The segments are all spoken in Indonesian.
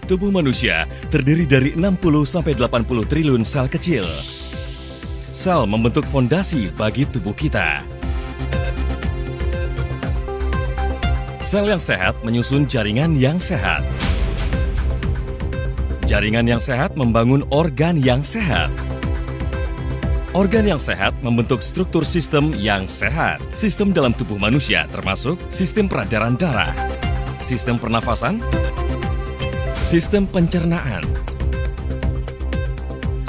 Tubuh manusia terdiri dari 60-80 triliun sel kecil. Sel membentuk fondasi bagi tubuh kita. Sel yang sehat menyusun jaringan yang sehat. Jaringan yang sehat membangun organ yang sehat. Organ yang sehat membentuk struktur sistem yang sehat. Sistem dalam tubuh manusia termasuk sistem peredaran darah, sistem pernafasan, sistem pencernaan,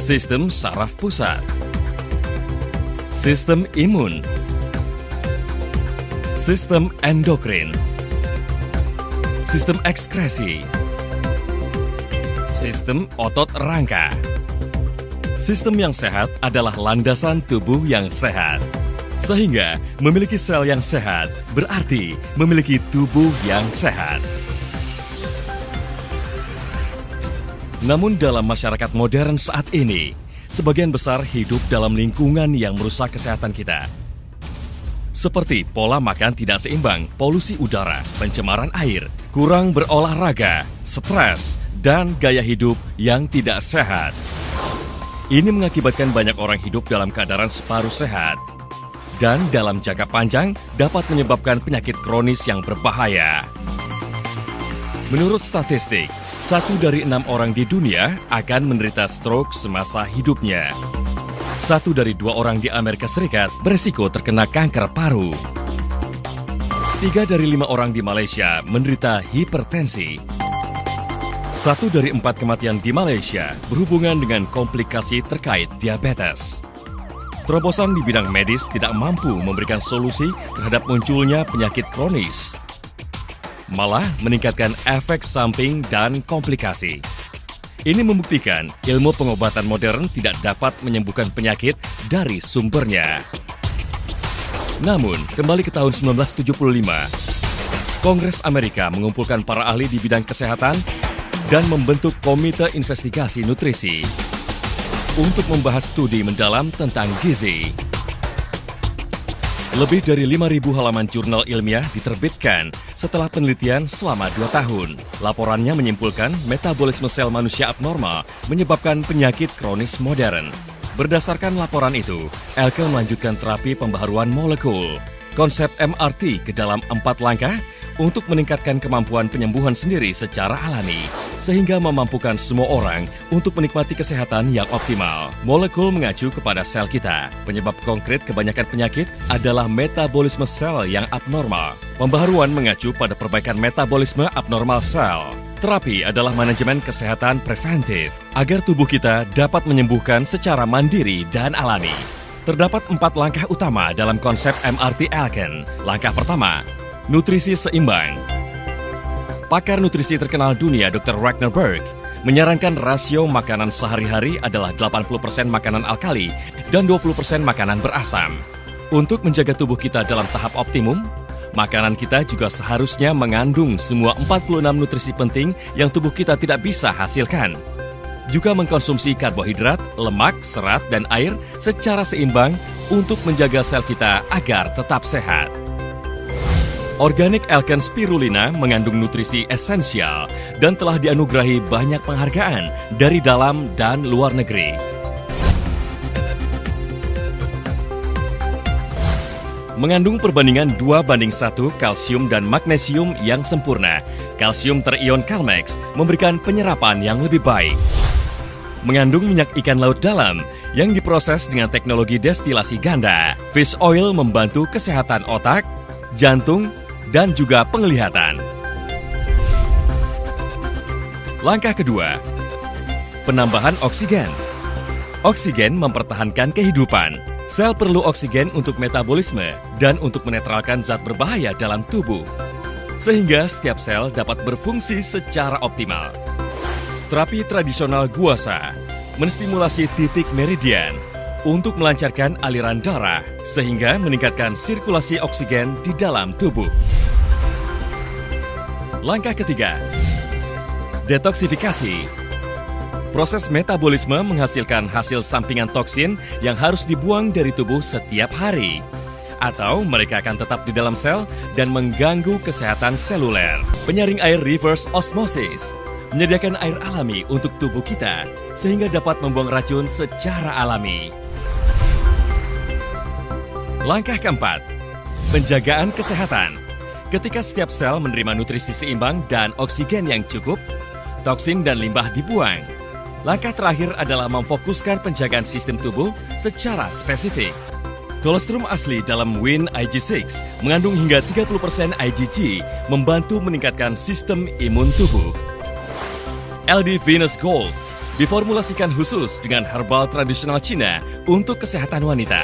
sistem saraf pusat, sistem imun, sistem endokrin, sistem ekskresi, sistem otot rangka. Sistem yang sehat adalah landasan tubuh yang sehat. Sehingga memiliki sel yang sehat berarti memiliki tubuh yang sehat. Namun dalam masyarakat modern saat ini, sebagian besar hidup dalam lingkungan yang merusak kesehatan kita. Seperti pola makan tidak seimbang, polusi udara, pencemaran air, kurang berolahraga, stres, dan gaya hidup yang tidak sehat. Ini mengakibatkan banyak orang hidup dalam keadaan separuh sehat. Dan dalam jangka panjang dapat menyebabkan penyakit kronis yang berbahaya. Menurut statistik, 1 dari 6 orang di dunia akan menderita stroke semasa hidupnya. 1 dari 2 orang di Amerika Serikat berisiko terkena kanker paru. 3 dari 5 orang di Malaysia menderita hipertensi. 1 dari 4 kematian di Malaysia berhubungan dengan komplikasi terkait diabetes. Terobosan di bidang medis tidak mampu memberikan solusi terhadap munculnya penyakit kronis. Malah meningkatkan efek samping dan komplikasi. Ini membuktikan ilmu pengobatan modern tidak dapat menyembuhkan penyakit dari sumbernya. Namun, kembali ke tahun 1975, Kongres Amerika mengumpulkan para ahli di bidang kesehatan dan membentuk Komite Investigasi Nutrisi untuk membahas studi mendalam tentang gizi. Lebih dari 5.000 halaman jurnal ilmiah diterbitkan setelah penelitian selama 2 tahun. Laporannya menyimpulkan metabolisme sel manusia abnormal menyebabkan penyakit kronis modern. Berdasarkan laporan itu, Elke melanjutkan terapi pembaharuan molekul, konsep MRT ke dalam 4 langkah untuk meningkatkan kemampuan penyembuhan sendiri secara alami, sehingga memampukan semua orang untuk menikmati kesehatan yang optimal. Molekul mengacu kepada sel kita. Penyebab konkret kebanyakan penyakit adalah metabolisme sel yang abnormal. Pembaharuan mengacu pada perbaikan metabolisme abnormal sel. Terapi adalah manajemen kesehatan preventif, agar tubuh kita dapat menyembuhkan secara mandiri dan alami. Terdapat 4 langkah utama dalam konsep MRT Elken. Langkah pertama, nutrisi seimbang. Pakar nutrisi terkenal dunia Dr. Ragnar Berg menyarankan rasio makanan sehari-hari adalah 80% makanan alkali dan 20% makanan berasam. Untuk menjaga tubuh kita dalam tahap optimum, makanan kita juga seharusnya mengandung semua 46 nutrisi penting yang tubuh kita tidak bisa hasilkan. Juga mengkonsumsi karbohidrat, lemak, serat, dan air secara seimbang untuk menjaga sel kita agar tetap sehat. Organik Elken Spirulina mengandung nutrisi esensial dan telah dianugerahi banyak penghargaan dari dalam dan luar negeri. Mengandung perbandingan 2:1 kalsium dan magnesium yang sempurna. Kalsium terion Calmex memberikan penyerapan yang lebih baik. Mengandung minyak ikan laut dalam yang diproses dengan teknologi destilasi ganda. Fish oil membantu kesehatan otak, jantung, dan juga penglihatan. Langkah kedua, penambahan oksigen. Oksigen mempertahankan kehidupan. Sel perlu oksigen untuk metabolisme dan untuk menetralkan zat berbahaya dalam tubuh, sehingga setiap sel dapat berfungsi secara optimal. Terapi tradisional guasa menstimulasi titik meridian untuk melancarkan aliran darah sehingga meningkatkan sirkulasi oksigen di dalam tubuh. Langkah ketiga, detoksifikasi. Proses metabolisme menghasilkan hasil sampingan toksin yang harus dibuang dari tubuh setiap hari. Atau mereka akan tetap di dalam sel dan mengganggu kesehatan seluler. Penyaring air reverse osmosis menyediakan air alami untuk tubuh kita sehingga dapat membuang racun secara alami. Langkah keempat, penjagaan kesehatan. Ketika setiap sel menerima nutrisi seimbang dan oksigen yang cukup, toksin dan limbah dibuang. Langkah terakhir adalah memfokuskan penjagaan sistem tubuh secara spesifik. Kolostrum asli dalam Win IG6 mengandung hingga 30% IgG, membantu meningkatkan sistem imun tubuh. LD Venus Gold diformulasikan khusus dengan herbal tradisional Cina untuk kesehatan wanita.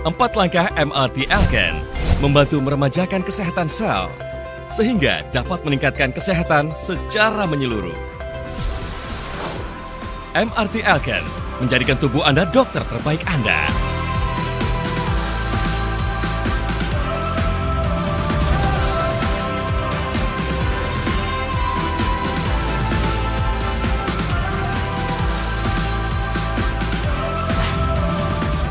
4 langkah MRT Alken membantu meremajakan kesehatan sel, sehingga dapat meningkatkan kesehatan secara menyeluruh. MRT Alken menjadikan tubuh Anda dokter terbaik Anda.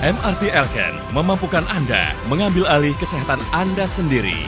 MRT Alken memampukan Anda mengambil alih kesehatan Anda sendiri.